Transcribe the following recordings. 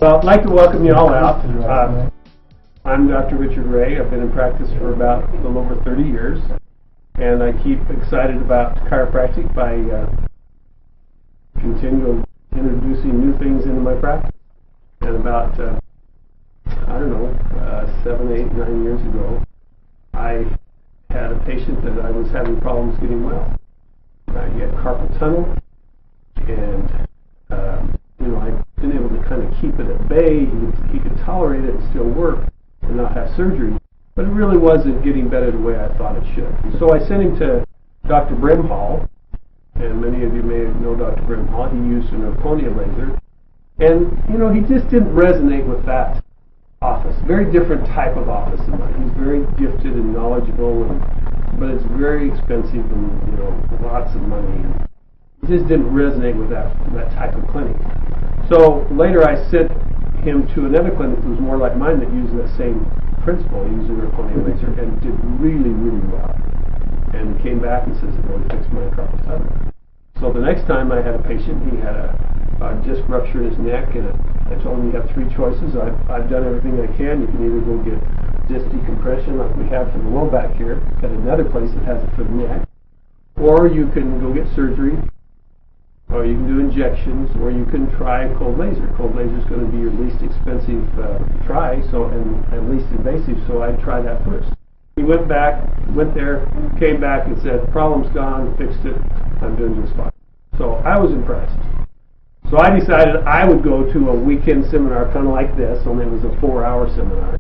Well, I'd like to welcome you all out. I'm Dr. Richard Ray. I've been in practice for about a little over 30 years, and I keep excited about chiropractic by continually introducing new things into my practice. And about, 7, 8, 9 years ago, I had a patient that I was having problems getting well. He had carpal tunnel, and I'd been able to kind of keep it at bay. He could tolerate it and still work and not have surgery, but it really wasn't getting better the way I thought it should. And so I sent him to Dr. Brimhall, and many of you may know Dr. Brimhall. He used an Erchonia laser, and he just didn't resonate with that office. Very different type of office than mine. He's very gifted and knowledgeable, but it's very expensive and lots of money. It just didn't resonate with that type of clinic. So later I sent him to another clinic that was more like mine that used that same principle, using an Erchonia laser, and did really, really well. And he came back and says it really fixed my carpal tunnel. So the next time I had a patient, he had a disc rupture in his neck, and I told him you have three choices. I've done everything I can. You can either go get disc decompression like we have for the low back here at another place that has it for the neck, or you can go get surgery, or you can do injections, or you can try cold laser. Cold laser is going to be your least expensive try, and least invasive, so I'd try that first. He went there, came back and said, problem's gone, fixed it, I'm doing just fine. So I was impressed. So I decided I would go to a weekend seminar kind of like this, only it was a 4-hour seminar,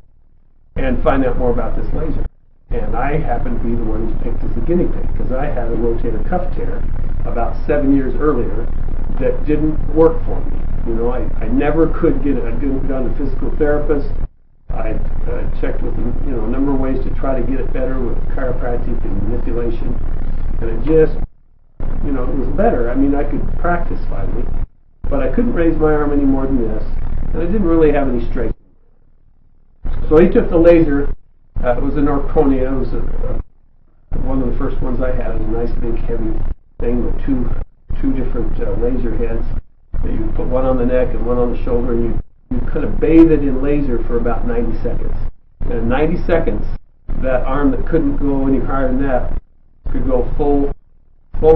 and find out more about this laser. And I happened to be the one who's picked as the guinea pig, because I had a rotator cuff tear about 7 years earlier that didn't work for me. I never could get it. I'd gone to physical therapists. I checked with a number of ways to try to get it better with chiropractic and manipulation, and it just, it was better. I mean, I could practice finally, but I couldn't raise my arm any more than this, and I didn't really have any strength. So he took the laser. It was an Erchonia. It was one of the first ones I had. It was a nice big heavy thing with two different laser heads. That you put one on the neck and one on the shoulder, and you kind of bathe it in laser for about 90 seconds. And in 90 seconds, that arm that couldn't go any higher than that could go full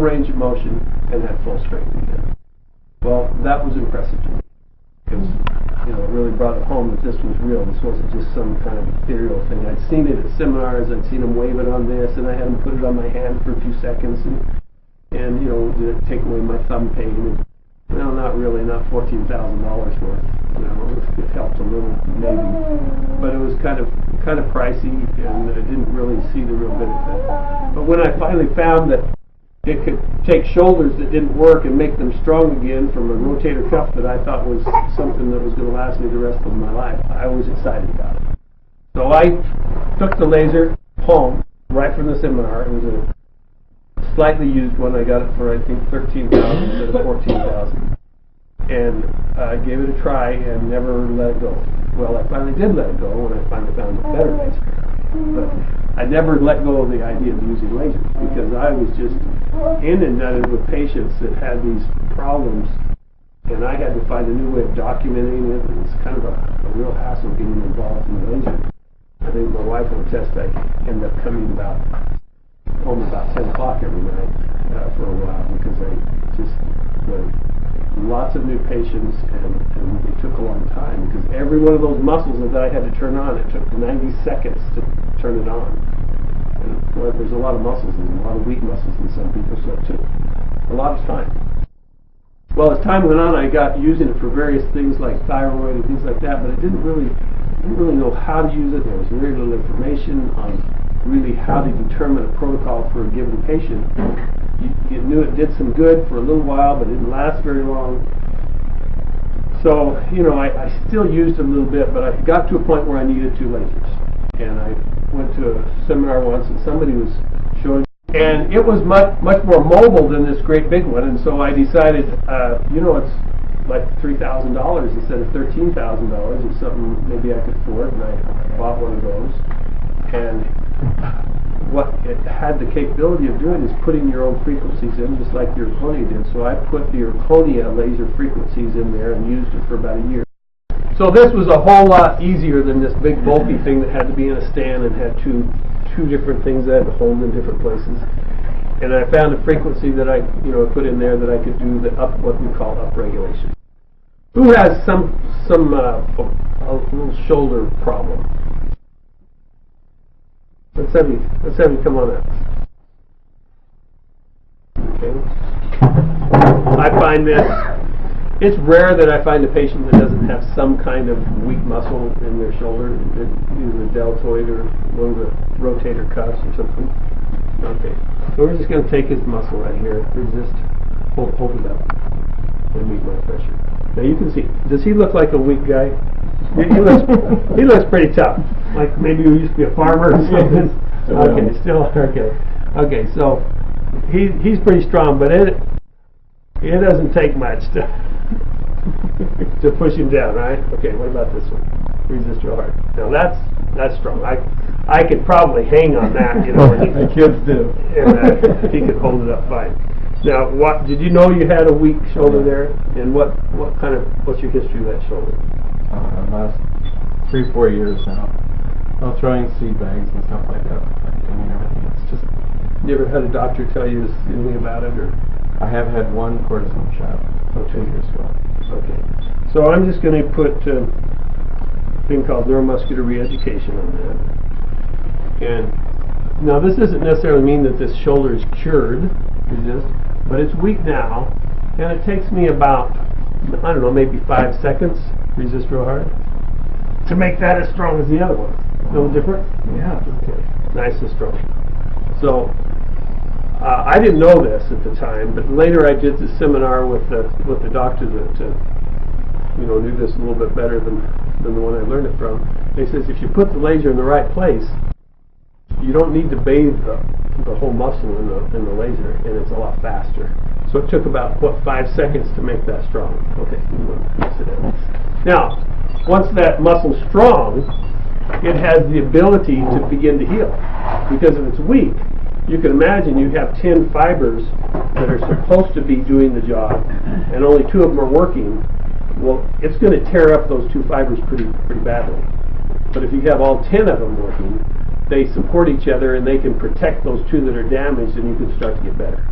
range of motion and had full strength again. Well, that was impressive to me, because it really brought it home that this was real. This wasn't just some kind of ethereal thing. I'd seen it at seminars. I'd seen them wave it on this, and I had them put it on my hand for a few seconds, and did it take away my thumb pain? And, not really, not $14,000 worth. It helped a little, maybe, but it was kind of pricey, and I didn't really see the real benefit. But when I finally found that it could take shoulders that didn't work and make them strong again from a rotator cuff that I thought was something that was going to last me the rest of my life, I was excited about it. So I took the laser home right from the seminar. It was a slightly used one. I got it for, I think, $13,000 instead of $14,000. And I gave it a try and never let it go. Well, I finally did let it go when I finally found a better laser. But I never let go of the idea of using lasers, because I was just inundated with patients that had these problems, and I had to find a new way of documenting it, and it's kind of a real hassle getting involved in the laser. I think my wife will attest I ended up coming home about 10 o'clock every night for a while, because I just lots of new patients, and it took a long time, because every one of those muscles that I had to turn on, it took 90 seconds to turn it on. And there's a lot of muscles, and a lot of weak muscles in some people, so it took a lot of time. Well, as time went on, I got using it for various things like thyroid and things like that, but I didn't really know how to use it. There was very little information on really how to determine a protocol for a given patient. You knew it did some good for a little while, but it didn't last very long. So, I still used it a little bit, but I got to a point where I needed two lasers. And I went to a seminar once, and somebody was showing, and it was much more mobile than this great big one, and so I decided, it's like $3,000 instead of $13,000. It's something maybe I could afford, and I bought one of those. And what it had the capability of doing is putting your own frequencies in, just like the Erchonia did. So I put the Erchonia laser frequencies in there and used it for about a year. So this was a whole lot easier than this big bulky thing that had to be in a stand and had two different things that I had to hold in different places. And I found a frequency that I put in there that I could do the what we call upregulation. Who has some a little shoulder problem? Let's have you come on up. Okay. I find it's rare that I find a patient that doesn't have some kind of weak muscle in their shoulder, either the deltoid or one of the rotator cuffs or something. Okay, so we're just going to take his muscle right here. Resist. Hold it up and meet my pressure. Now you can see. Does he look like a weak guy? He looks pretty tough. Like maybe he used to be a farmer or something. Okay, still okay. Okay, so he's pretty strong, but it doesn't take much to push him down, right? Okay, what about this one? Resist real hard. Now that's strong. I could probably hang on that, the kids do. And he could hold it up fine. Now, did you know you had a weak shoulder there? And what's your history of that shoulder? Last 3-4 years now. Well, throwing seed bags and stuff like that. It's just. You ever had a doctor tell you anything about it, or? I have had one cortisone shot 2 years ago. Okay. So I'm just going to put a thing called neuromuscular reeducation on that. And now this doesn't necessarily mean that this shoulder is cured, but it's weak now, and it takes me about, I don't know, maybe 5 seconds, resist real hard, to make that as strong as the other one. No different? Yeah. Okay. Nice and strong. So I didn't know this at the time, but later I did the seminar with the doctor that knew this a little bit better than the one I learned it from. He says if you put the laser in the right place, you don't need to bathe the whole muscle in the laser, and it's a lot faster. So it took about 5 seconds to make that strong. Okay, sit down. Now, once that muscle's strong, it has the ability to begin to heal, because if it's weak, you can imagine you have 10 fibers that are supposed to be doing the job, and only 2 of them are working. Well, it's going to tear up those 2 fibers pretty badly. But if you have all 10 of them working, they support each other and they can protect those 2 that are damaged, and you can start to get better.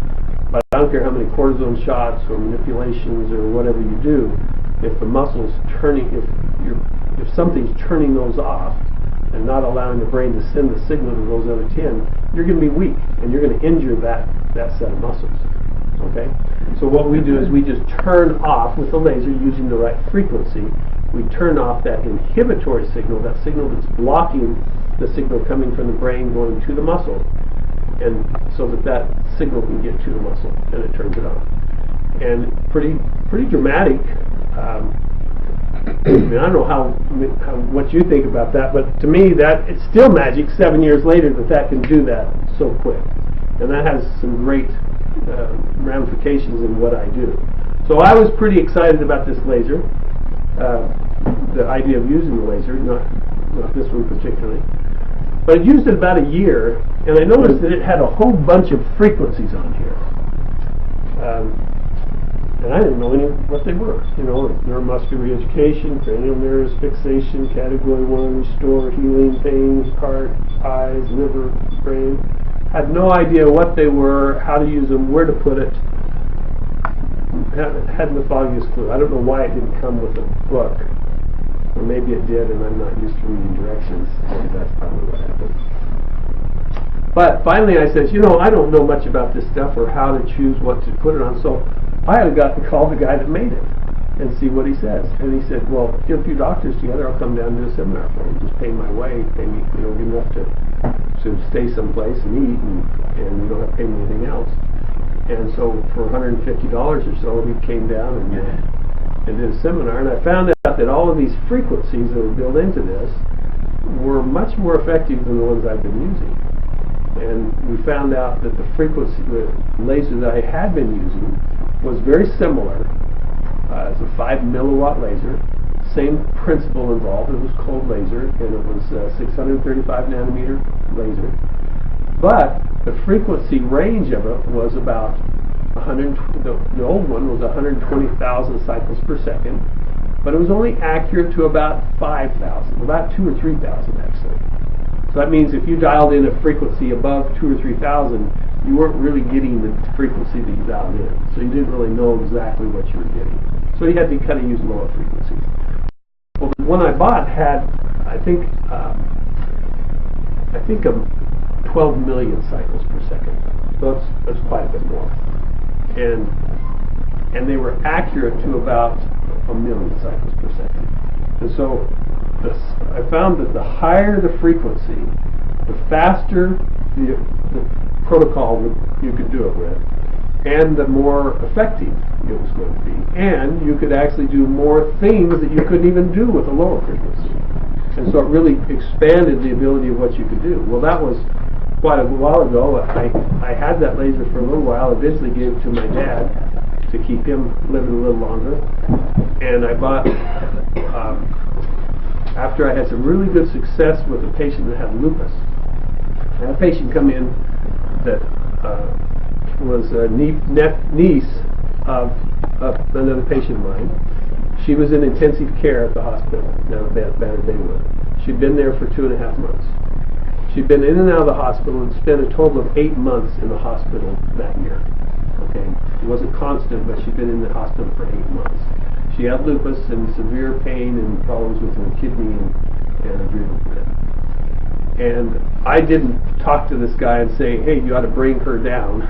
But I don't care how many cortisone shots or manipulations or whatever you do, if the muscle's turning, if something's turning those off, and not allowing the brain to send the signal to those other 10, you're going to be weak, and you're going to injure that set of muscles. Okay? So what we do is we just turn off with the laser using the right frequency. We turn off that inhibitory signal, that signal that's blocking the signal coming from the brain going to the muscle, and so that signal can get to the muscle, and it turns it on. And pretty dramatic. I mean, I don't know what you think about that, but to me, that it's still magic 7 years later that can do that so quick, and that has some great ramifications in what I do. So I was pretty excited about this laser, the idea of using the laser, not this one particularly, but I used it about a year, and I noticed that it had a whole bunch of frequencies on here. And I didn't know what they were. Neuromuscular reeducation, cranial nerves, fixation, category 1, restore, healing, pain, heart, eyes, liver, brain. Had no idea what they were, how to use them, where to put it. Hadn't the foggiest clue. I don't know why it didn't come with a book. Or maybe it did and I'm not used to reading directions. Maybe that's probably what happened. But finally I said, I don't know much about this stuff or how to choose what to put it on, so I had got to call the guy that made it and see what he says. And he said, well, get a few doctors together, I'll come down and do a seminar for you. Just pay my way, pay me, good enough to stay someplace and eat, and you don't have to pay me anything else. And so for $150 or so, he came down and did a seminar, and I found out that all of these frequencies that were built into this were much more effective than the ones I've been using. And we found out that the laser that I had been using was very similar. It's a 5 milliwatt laser. Same principle involved. It was cold laser, and it was 635 nanometer laser. But the frequency range of it was about the old one was 120,000 cycles per second, but it was only accurate to about 5,000, about 2 or 3,000 actually. So that means if you dialed in a frequency above 2 or 3,000, you weren't really getting the frequency that you dialed in. So you didn't really know exactly what you were getting. So you had to kind of use lower frequencies. Well, the one I bought had, I think 12 million cycles per second. So that's quite a bit more. And they were accurate to about 1 million cycles per second. And so I found that the higher the frequency, the faster the protocol you could do it with, and the more effective it was going to be. And you could actually do more things that you couldn't even do with a lower frequency. And so it really expanded the ability of what you could do. Well, that was quite a while ago. I had that laser for a little while, eventually gave it to my dad to keep him living a little longer. And I bought, after I had some really good success with a patient that had lupus. I had a patient come in that was a niece of another patient of mine. She was in intensive care at the hospital down at Banner Daywood. She'd been there for 2.5 months. She'd been in and out of the hospital and spent a total of 8 months in the hospital that year. Okay, it wasn't constant, but she'd been in the hospital for 8 months. She had lupus and severe pain and problems with her kidney and adrenal gland. And I didn't talk to this guy and say, hey, you ought to bring her down.